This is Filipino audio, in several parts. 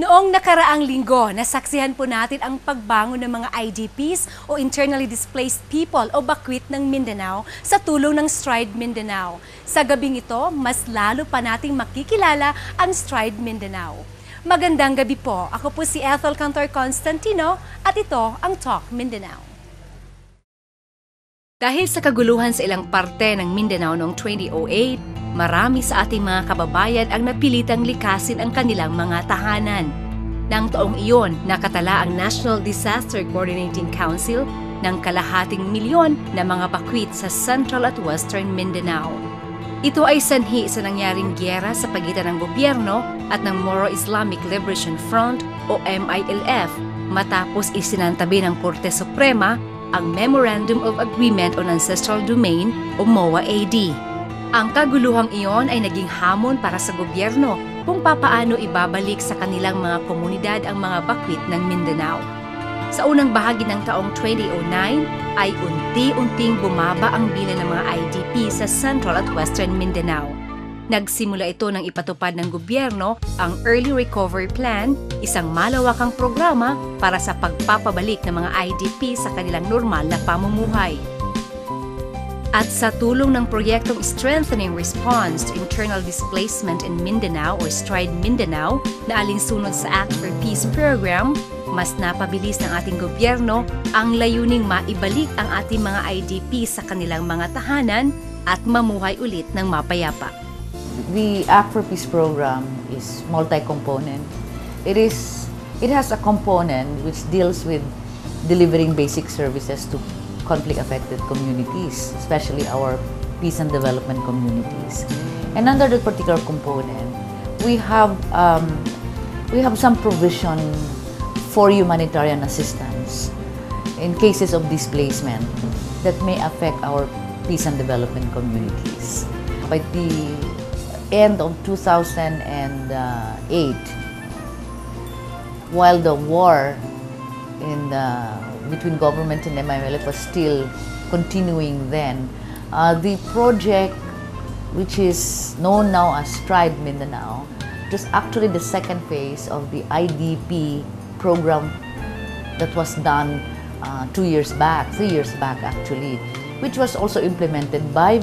Noong nakaraang linggo, nasaksihan po natin ang pagbangon ng mga IDPs o Internally Displaced People o Bakwit ng Mindanao sa tulong ng Stride Mindanao. Sa gabing ito, mas lalo pa nating makikilala ang Stride Mindanao. Magandang gabi po. Ako po si Ethel Cantor Constantino at ito ang Talk Mindanao. Dahil sa kaguluhan sa ilang parte ng Mindanao noong 2008, marami sa ating mga kababayan ang napilitang likasin ang kanilang mga tahanan. Nang taong iyon, nakatala ang National Disaster Coordinating Council ng kalahating milyon na mga bakwit sa Central at Western Mindanao. Ito ay sanhi sa nangyaring giyera sa pagitan ng gobyerno at ng Moro Islamic Liberation Front o MILF matapos isinantabi ng Korte Suprema ang Memorandum of Agreement on Ancestral Domain o MOA-AD. Ang kaguluhang iyon ay naging hamon para sa gobyerno kung papaano ibabalik sa kanilang mga komunidad ang mga bakwit ng Mindanao. Sa unang bahagi ng taong 2009 ay unti-unting bumaba ang bilang ng mga IDP sa Central at Western Mindanao. Nagsimula ito nang ipatupad ng gobyerno ang Early Recovery Plan, isang malawakang programa para sa pagpapabalik ng mga IDP sa kanilang normal na pamumuhay. At sa tulong ng proyektong Strengthening Response to Internal Displacement in Mindanao o Stride Mindanao na alinsunod sa Act for Peace program, mas napabilis ng ating gobyerno ang layuning maibalik ang ating mga IDP sa kanilang mga tahanan at mamuhay ulit ng mapayapa. The Act for Peace program is multi-component. It has a component which deals with delivering basic services to conflict-affected communities, especially our peace and development communities. And under that particular component, we have some provision for humanitarian assistance in cases of displacement that may affect our peace and development communities. By the end of 2008, while the war between government and MILF was still continuing then, the project, which is known now as Stride Mindanao, was actually the second phase of the IDP program that was done 3 years back actually, which was also implemented by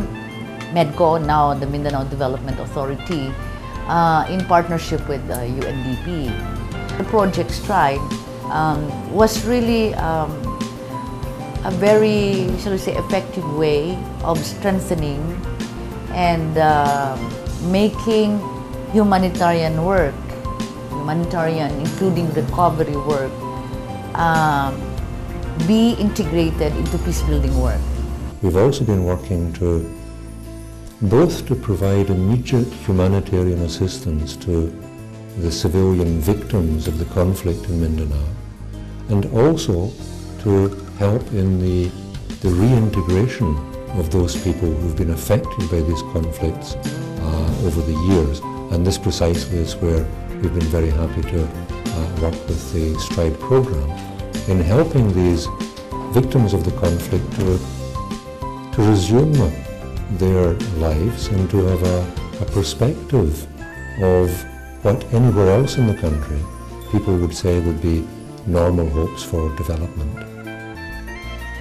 MEDCO, now the Mindanao Development Authority, in partnership with UNDP. The project Stride was really a very, shall we say, effective way of strengthening and making humanitarian work, including recovery work, be integrated into peace-building work. We've also been working both to provide immediate humanitarian assistance to the civilian victims of the conflict in Mindanao, and also to help in the reintegration of those people who've been affected by these conflicts over the years. And this precisely is where we've been very happy to work with the Stride program in helping these victims of the conflict to resume their lives and to have a perspective of what anywhere else in the country people would say would be normal hopes for development.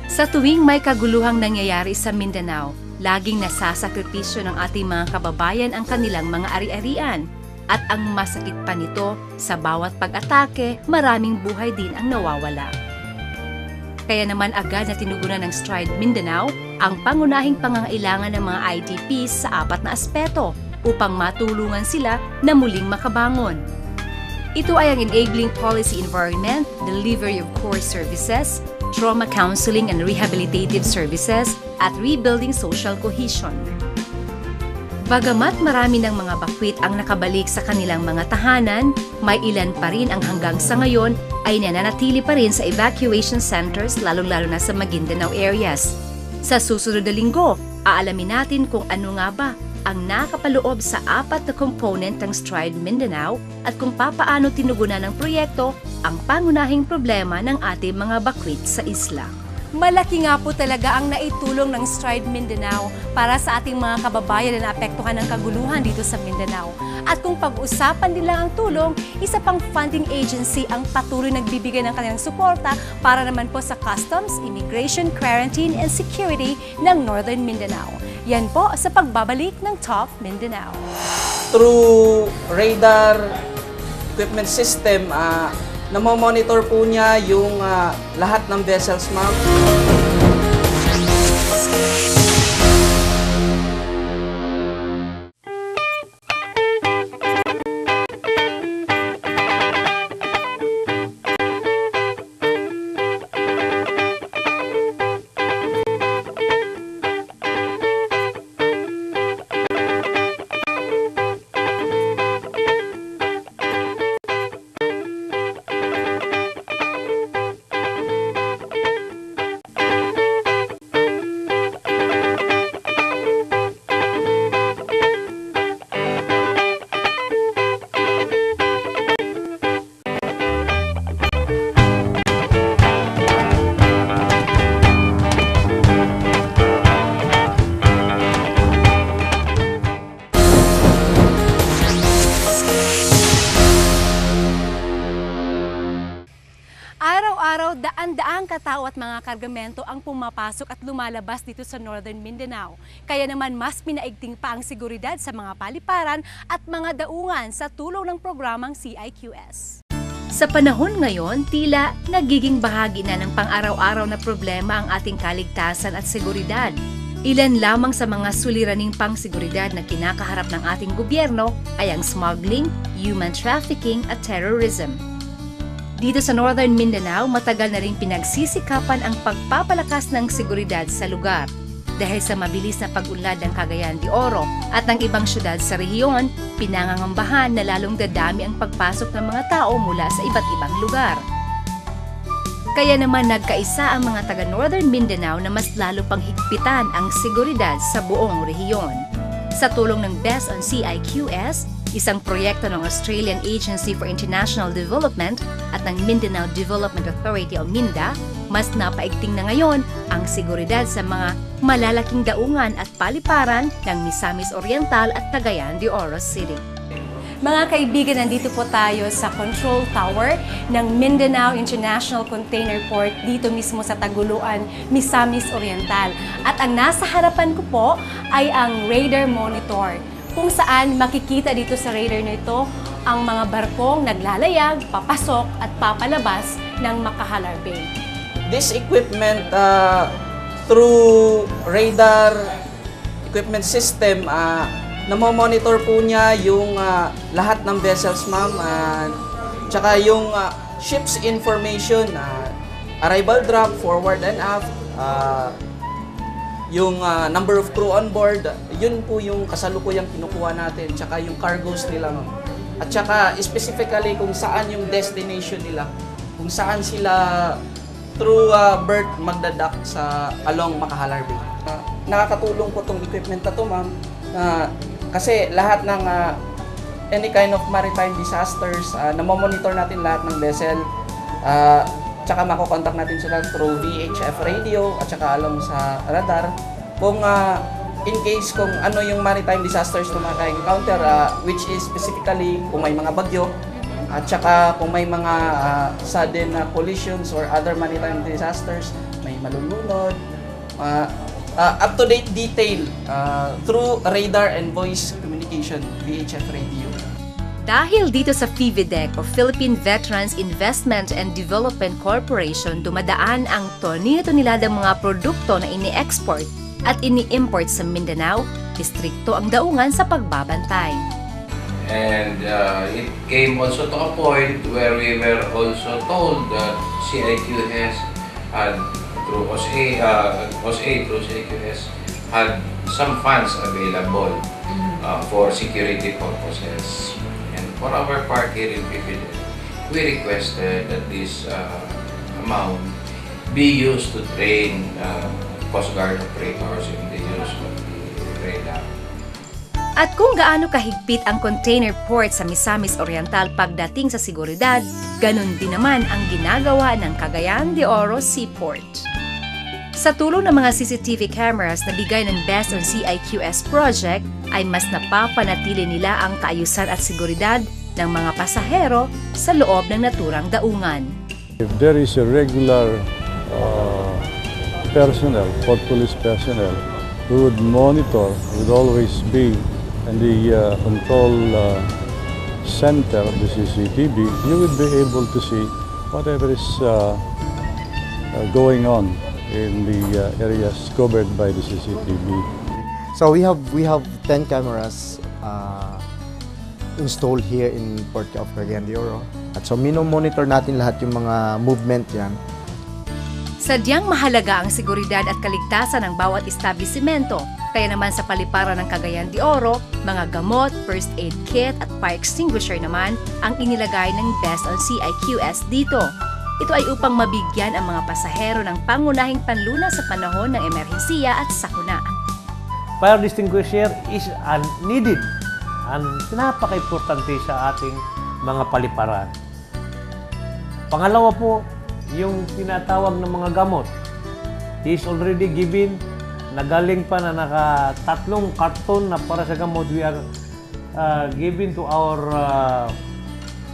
Sa tuwing may kaguluhang nangyayari sa Mindanao, laging nasasakripisyo ng ating mga kababayan ang kanilang mga ari-arian. At ang masakit pa nito, sa bawat pag-atake, maraming buhay din ang nawawala. Kaya naman agad na tinugunan ng Stride Mindanao ang pangunahing pangangailangan ng mga IDPs sa 4 na aspeto upang matulungan sila na muling makabangon. Ito ay ang enabling policy environment, delivery of core services, trauma counseling and rehabilitative services, at rebuilding social cohesion. Bagamat marami ng mga bakwit ang nakabalik sa kanilang mga tahanan, may ilan pa rin ang hanggang sa ngayon ay nananatili pa rin sa evacuation centers, lalong-lalo na sa Maguindanao areas. Sa susunod na linggo, aalamin natin kung ano nga ba ang nakapaloob sa 4 na component ng Stride Mindanao at kung papaano tinugunan ng proyekto ang pangunahing problema ng ating mga bakwit sa isla. Malaki nga po talaga ang naitulong ng Stride Mindanao para sa ating mga kababayan na naapektuhan ng kaguluhan dito sa Mindanao. At kung pag-usapan nila ang tulong, isa pang funding agency ang patuloy nagbibigay ng kanilang suporta para naman po sa Customs, Immigration, Quarantine and Security ng Northern Mindanao. Yan po sa pagbabalik ng Top Mindanao. Through radar equipment system, namomonitor po niya yung lahat ng vessels, ma'am. Araw-araw, daan-daang katao at mga kargamento ang pumapasok at lumalabas dito sa Northern Mindanao. Kaya naman mas pinaigting pa ang seguridad sa mga paliparan at mga daungan sa tulong ng programang CIQS. Sa panahon ngayon, tila nagiging bahagi na ng pang-araw-araw na problema ang ating kaligtasan at seguridad. Ilan lamang sa mga suliraning pang-seguridad na kinakaharap ng ating gobyerno ay ang smuggling, human trafficking at terrorism. Dito sa Northern Mindanao, matagal na rin pinagsisikapan ang pagpapalakas ng seguridad sa lugar. Dahil sa mabilis na pag-unlad ng Cagayan de Oro at ng ibang syudad sa rehiyon, pinangangambahan na lalong dadami ang pagpasok ng mga tao mula sa iba't ibang lugar. Kaya naman nagkaisa ang mga taga Northern Mindanao na mas lalo pang higpitan ang seguridad sa buong rehiyon. Sa tulong ng BEST on CIQS, isang proyekto ng Australian Agency for International Development at ng Mindanao Development Authority o MINDA, mas napaigting na ngayon ang seguridad sa mga malalaking daungan at paliparan ng Misamis Oriental at Cagayan de Oro City. Mga kaibigan, nandito po tayo sa control tower ng Mindanao International Container Port dito mismo sa Taguluan, Misamis Oriental. At ang nasa harapan ko po ay ang radar monitor, kung saan makikita dito sa radar na ito ang mga barkong naglalayag, papasok at papalabas ng Makahalar Bay. This equipment, through radar equipment system, namomonitor po niya yung lahat ng vessels, ma'am, tsaka yung ship's information, arrival drop, forward and aft, yung number of crew on board, yun po yung kasalukuyang kinukuha natin, tsaka yung cargoes nila, ma'am. At tsaka specifically kung saan yung destination nila, kung saan sila through berth magdadak sa along Makahalar Bay. Nakakatulong po tong equipment na to, ma'am, kasi lahat ng any kind of maritime disasters, namomonitor natin lahat ng vessel, tsaka makokontak natin sila through VHF radio at tsaka along sa radar. Kung in case kung ano yung maritime disasters na maka-encounter, which is specifically kung may mga bagyo, at tsaka kung may mga sudden collisions or other maritime disasters, may malulunod, up-to-date detail through radar and voice communication, VHF radio. Dahil dito sa PVDEC o Philippine Veterans Investment and Development Corporation, dumadaan ang tonila-toniladang mga produkto na ini-export at ini-import sa Mindanao, distrikto ang daungan sa pagbabantay. And it came also to a point where we were also told that CIQS had through OSA through CIQS had some funds available for security purposes. And for our part here in PVDEC, we requested that this amount be used to train Coast Guard operators in the use of the radar. At kung gaano kahigpit ang container port sa Misamis Oriental pagdating sa seguridad, ganun din naman ang ginagawa ng Cagayan de Oro Seaport. Sa tulong ng mga CCTV cameras na bigay ng Best on CIQS project, ay mas napapanatili nila ang kaayusan at seguridad ng mga pasahero sa loob ng naturang daungan. If there is a regular personnel, port police personnel, who would monitor, would always be in the control center of the CCTV, you would be able to see whatever is going on in the areas covered by the CCTV. So we have 10 cameras installed here in Port of Cagayan de Oro. At so monitor natin lahat yung mga movement yan. Sadyang mahalaga ang seguridad at kaligtasan ng bawat establisimento. Kaya naman sa paliparan ng Cagayan de Oro, mga gamot, first aid kit at fire extinguisher naman ang inilagay ng Best on CIQS dito. Ito ay upang mabigyan ang mga pasahero ng pangunahing panlunas sa panahon ng emerhensiya at sakuna. Fire extinguisher is needed and napaka-importante sa ating mga paliparan. Pangalawa po, yung tinatawag ng mga gamot is already given, nagaling pa na naka-3 karton na para sa gamot. We are given to our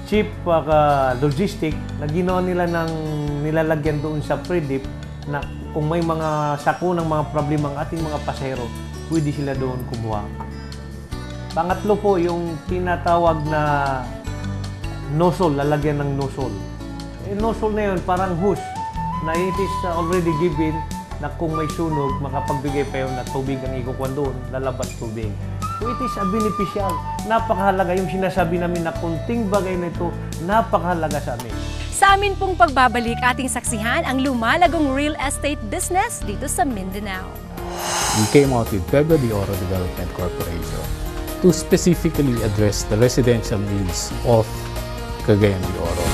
chief logistic na ginawa nila ng nilalagyan doon sa pre-dip na kung may mga sako ng mga problema ang ating mga pasahero, pwede sila doon kumuha. Pangatlo po, yung tinatawag na nozzle, lalagyan ng nozzle. Nozzle na yun, parang hose, na it is already given na kung may sunog, makapagbigay pa yun na tubig ang ikukuha doon, lalabas tubig. So it is a beneficial. Napakahalaga yung sinasabi namin na kunting bagay na ito, napakahalaga sa amin. Sa amin pong pagbabalik, ating saksihan ang lumalagong real estate business dito sa Mindanao. We came out with Pueblo de Oro Development Corporation to specifically address the residential needs of Cagayan de Oro.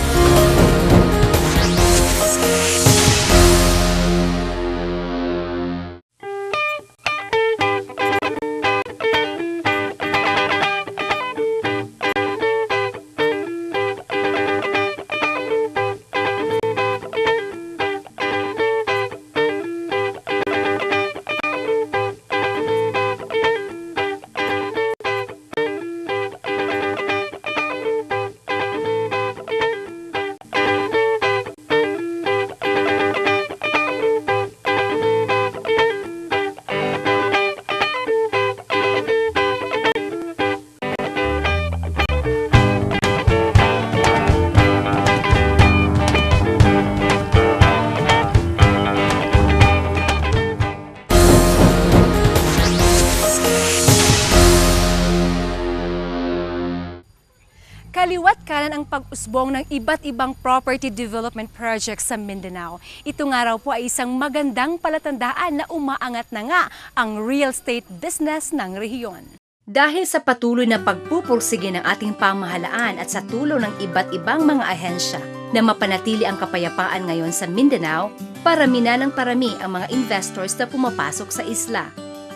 Kaliwat kanan ang pag-usbong ng iba't ibang property development projects sa Mindanao. Ito nga raw po ay isang magandang palatandaan na umaangat na nga ang real estate business ng rehiyon. Dahil sa patuloy na pagpupursige ng ating pamahalaan at sa tulong ng iba't ibang mga ahensya na mapanatili ang kapayapaan ngayon sa Mindanao, parami na ng parami ang mga investors na pumapasok sa isla.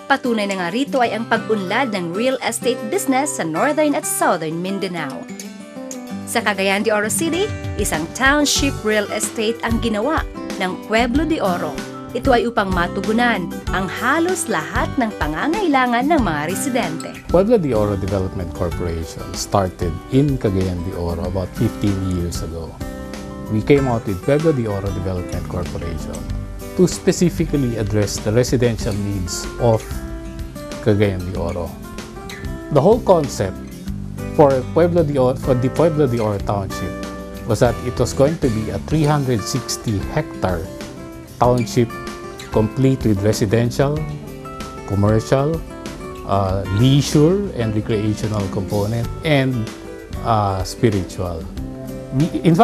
Patunay na nga rito ay ang pag-unlad ng real estate business sa Northern at Southern Mindanao. Sa Cagayan de Oro City, isang township real estate ang ginawa ng Pueblo de Oro. Ito ay upang matugunan ang halos lahat ng pangangailangan ng mga residente. Pueblo de Oro Development Corporation started in Cagayan de Oro about 15 years ago. We came out with Pueblo de Oro Development Corporation to specifically address the residential needs of Cagayan de Oro. The whole concept for the Pueblo de Oro Township was that it was going to be a 360-hectare township complete with residential, commercial, leisure and recreational component, and spiritual. In fact,